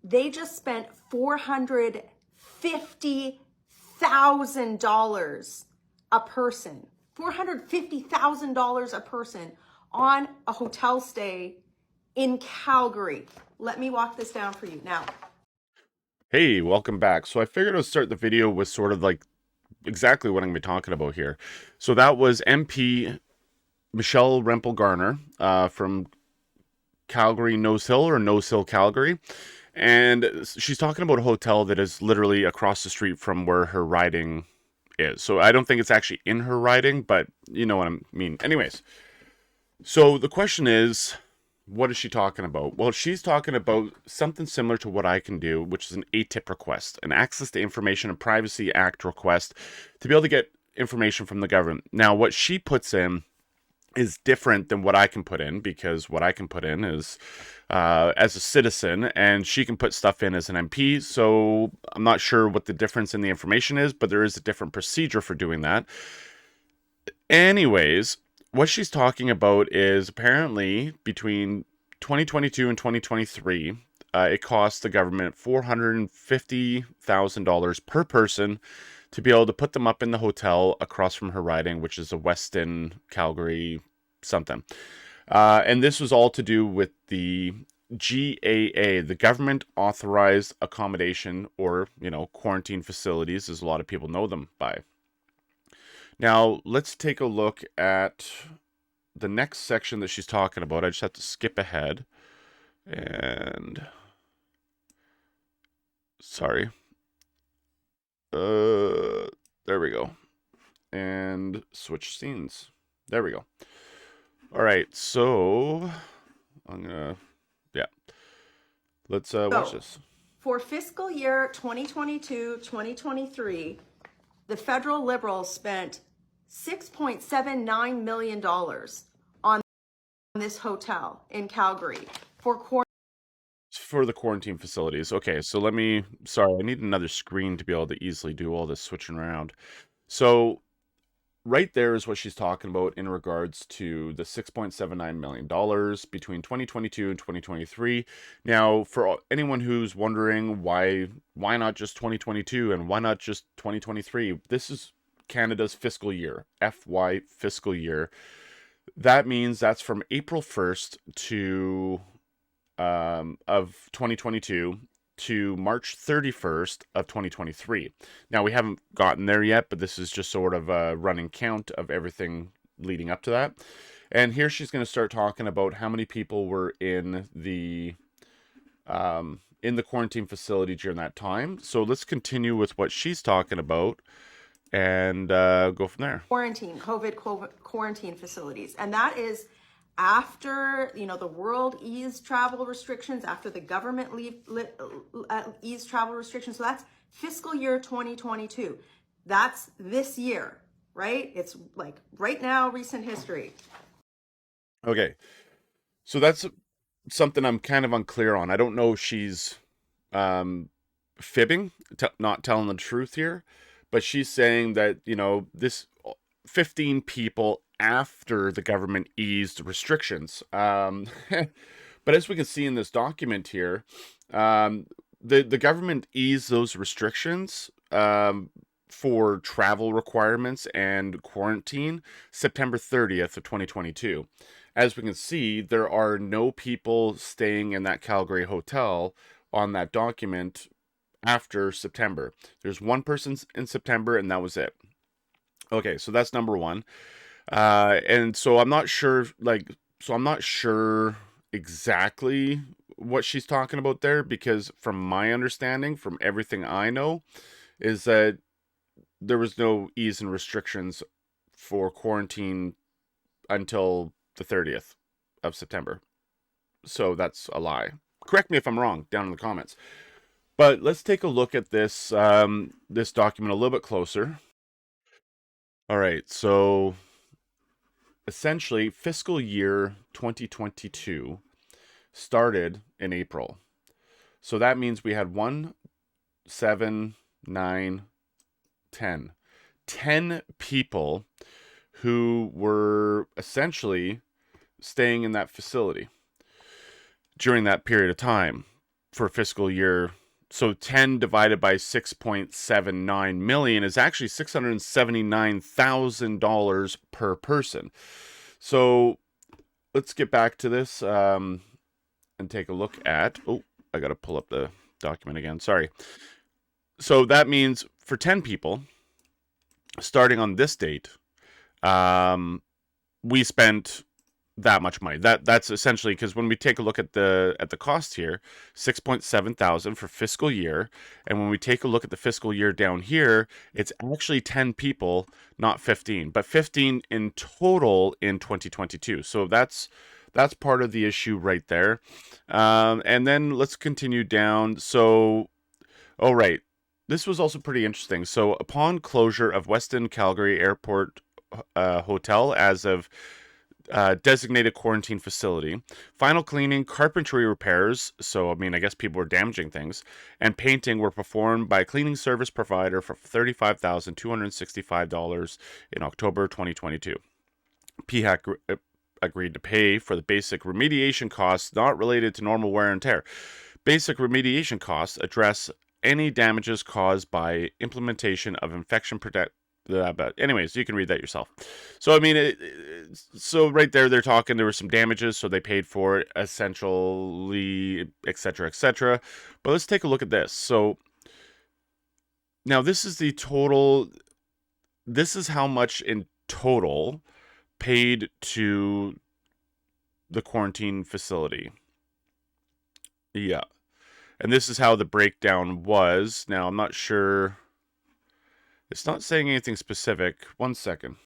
They just spent $450,000 a person. $450,000 a person on a hotel stay in Calgary. Let me walk this down for you now. Hey, welcome back. So I figured I'd start the video with sort of like exactly what I'm going to be talking about here. So that was MP Michelle Rempel Garner from Calgary Nose Hill or Nose Hill, Calgary. And she's talking about a hotel that is literally across the street from where her riding is. So I don't think it's actually in her riding, but you know what I mean. Anyways, so the question is, what is she talking about? Well, she's talking about something similar to what I can do, which is an ATIP request, an Access to Information and Privacy Act request to be able to get information from the government. Now, what she puts in is different than what I can put in, because what I can put in is as a citizen, and she can put stuff in as an MP. So I'm not sure what the difference in the information is, but there is a different procedure for doing that. Anyways, what she's talking about is apparently between 2022 and 2023, it cost the government $450,000 per person to be able to put them up in the hotel across from her riding, which is a Westin, Calgary, something. And this was all to do with the GAA, the government authorized accommodation, or, quarantine facilities, as a lot of people know them by. Now, let's take a look at the next section that she's talking about. I just have to skip ahead. And sorry. There we go. And switch scenes. There we go. All right, so I'm gonna, yeah. Let's watch this. For fiscal year 2022-2023, the federal Liberals spent $6.79 million on this hotel in Calgary for the quarantine facilities. Okay, so I need another screen to be able to easily do all this switching around. So right there is what she's talking about in regards to the $6.79 million between 2022 and 2023. Now, for anyone who's wondering why not just 2022 and why not just 2023, this is Canada's fiscal year, FY fiscal year. That means that's from April 1st to of 2022 to March 31st of 2023. Now, we haven't gotten there yet, but this is just sort of a running count of everything leading up to that. And here she's going to start talking about how many people were in the quarantine facility during that time. So let's continue with what she's talking about and go from there. COVID quarantine facilities. And that is after, the world eased travel restrictions, after the government eased travel restrictions. So that's fiscal year 2022. That's this year, right? It's like right now, recent history. Okay. So that's something I'm kind of unclear on. I don't know if she's fibbing, not telling the truth here, but she's saying that, this 15 people after the government eased restrictions. But as we can see in this document here, the government eased those restrictions for travel requirements and quarantine September 30th of 2022. As we can see, there are no people staying in that Calgary hotel on that document after September. There's one person in September, and that was it. Okay, so that's number one. And so I'm not sure, exactly what she's talking about there, because from my understanding, from everything I know, is that there was no ease in restrictions for quarantine until the 30th of September. So that's a lie. Correct me if I'm wrong down in the comments. But let's take a look at this this document a little bit closer. All right, so essentially fiscal year 2022 started in April. So that means we had 1, 7, 9, 10. 10 people who were essentially staying in that facility during that period of time for fiscal year. So 10 divided by 6.79 million is actually $679,000 per person. So let's get back to this and take a look at. Oh, I got to pull up the document again. Sorry. So that means for 10 people, starting on this date, we spent that much money. That's essentially, because when we take a look at the cost here, 6.7 thousand for fiscal year, and when we take a look at the fiscal year down here, it's actually 10 people, not 15, but 15 in total in 2022. So that's part of the issue right there. And then let's continue down. So, oh right, this was also pretty interesting. So upon closure of Westin Calgary Airport Hotel as of designated quarantine facility, final cleaning, carpentry repairs, so I mean, I guess people were damaging things, and painting were performed by a cleaning service provider for $35,265 in October 2022. PHAC agreed to pay for the basic remediation costs not related to normal wear and tear. Basic remediation costs address any damages caused by implementation of infection protect. But anyways, you can read that yourself. So I mean, so right there, they're talking. There were some damages, so they paid for it, essentially, etc., etc. But let's take a look at this. So now this is the total. This is how much in total paid to the quarantine facility. Yeah, and this is how the breakdown was. Now I'm not sure. It's not saying anything specific. One second.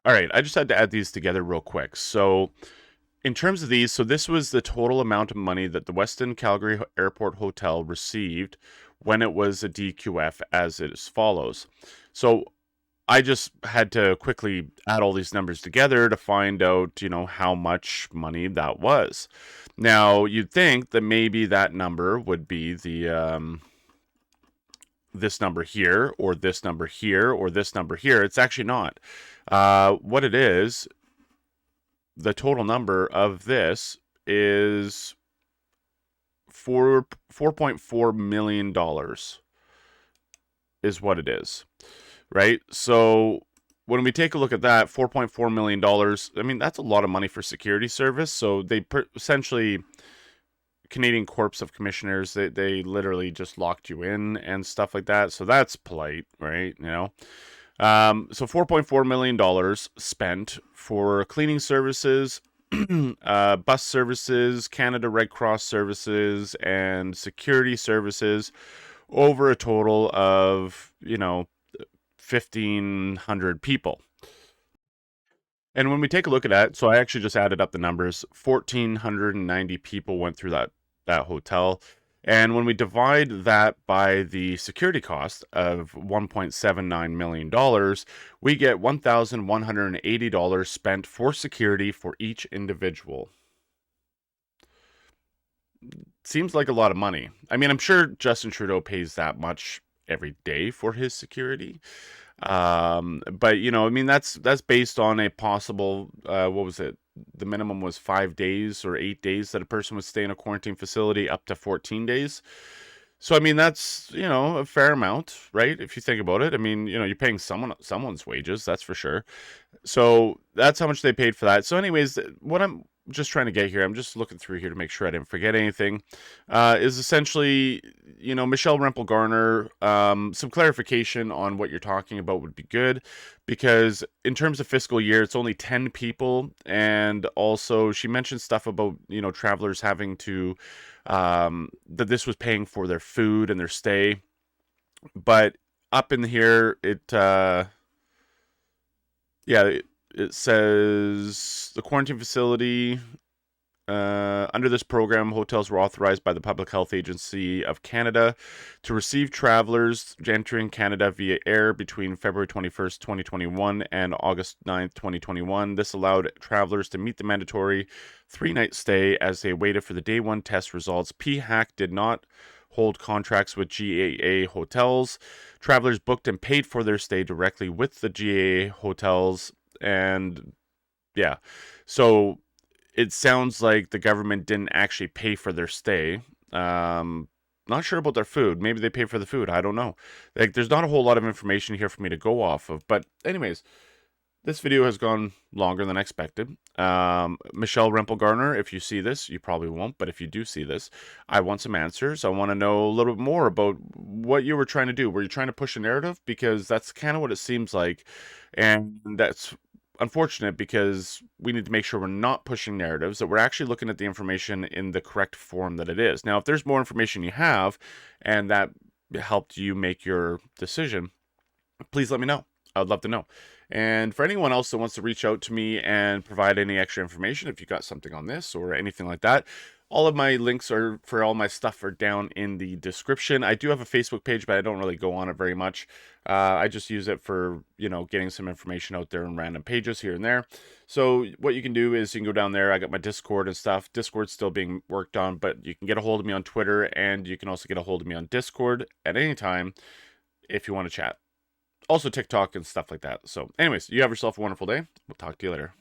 All right, I just had to add these together real quick. So, in terms of these, so this was the total amount of money that the Westin Calgary Airport Hotel received when it was a DQF, as it follows. So, I just had to quickly add all these numbers together to find out, how much money that was. Now, you'd think that maybe that number would be the this number here, or this number here, or this number here. It's actually not. What it is, the total number of this is $4.4 million is what it is, right? So when we take a look at that, $4.4 million, I mean, that's a lot of money for security service. So they essentially... Canadian Corps of Commissioners, they literally just locked you in and stuff like that. So that's polite, right? So $4.4 million spent for cleaning services, bus services, Canada Red Cross services, and security services over a total of, 1,500 people. And when we take a look at that, so I actually just added up the numbers. 1,490 people went through that hotel. And when we divide that by the security cost of $1.79 million, we get $1,180 spent for security for each individual. Seems like a lot of money. I mean, I'm sure Justin Trudeau pays that much every day for his security. But I mean, that's based on a possible, what was it? The minimum was 5 days or 8 days that a person would stay in a quarantine facility, up to 14 days. So, I mean, that's, a fair amount, right? If you think about it, I mean, you're paying someone's wages, that's for sure. So that's how much they paid for that. So anyways, what I'm just trying to get here, I'm just looking through here to make sure I didn't forget anything, is essentially, Michelle Rempel Garner, some clarification on what you're talking about would be good, because in terms of fiscal year, it's only 10 people, and also she mentioned stuff about, travelers having to, that this was paying for their food and their stay, but up in here, it says the quarantine facility, under this program, hotels were authorized by the Public Health Agency of Canada to receive travelers entering Canada via air between February 21st, 2021 and August 9th, 2021. This allowed travelers to meet the mandatory 3-night stay as they waited for the day one test results. PHAC did not hold contracts with GAA hotels. Travelers booked and paid for their stay directly with the GAA hotels. And yeah, so it sounds like the government didn't actually pay for their stay. Not sure about their food. Maybe they pay for the food. I don't know. Like, there's not a whole lot of information here for me to go off of. But anyways, this video has gone longer than expected. Michelle Rempel Garner, if you see this, you probably won't, but if you do see this, I want some answers. I want to know a little bit more about what you were trying to do. Were you trying to push a narrative? Because that's kind of what it seems like. And that's unfortunate because we need to make sure we're not pushing narratives, that we're actually looking at the information in the correct form that it is. Now, if there's more information you have and that helped you make your decision, please let me know. I would love to know. And for anyone else that wants to reach out to me and provide any extra information, if you got something on this or anything like that, all of my links are for all my stuff are down in the description. I do have a Facebook page, but I don't really go on it very much. I just use it for, getting some information out there in random pages here and there. So what you can do is you can go down there. I got my Discord and stuff. Discord's still being worked on, but you can get a hold of me on Twitter, and you can also get a hold of me on Discord at any time if you want to chat. Also TikTok and stuff like that. So anyways, you have yourself a wonderful day. We'll talk to you later.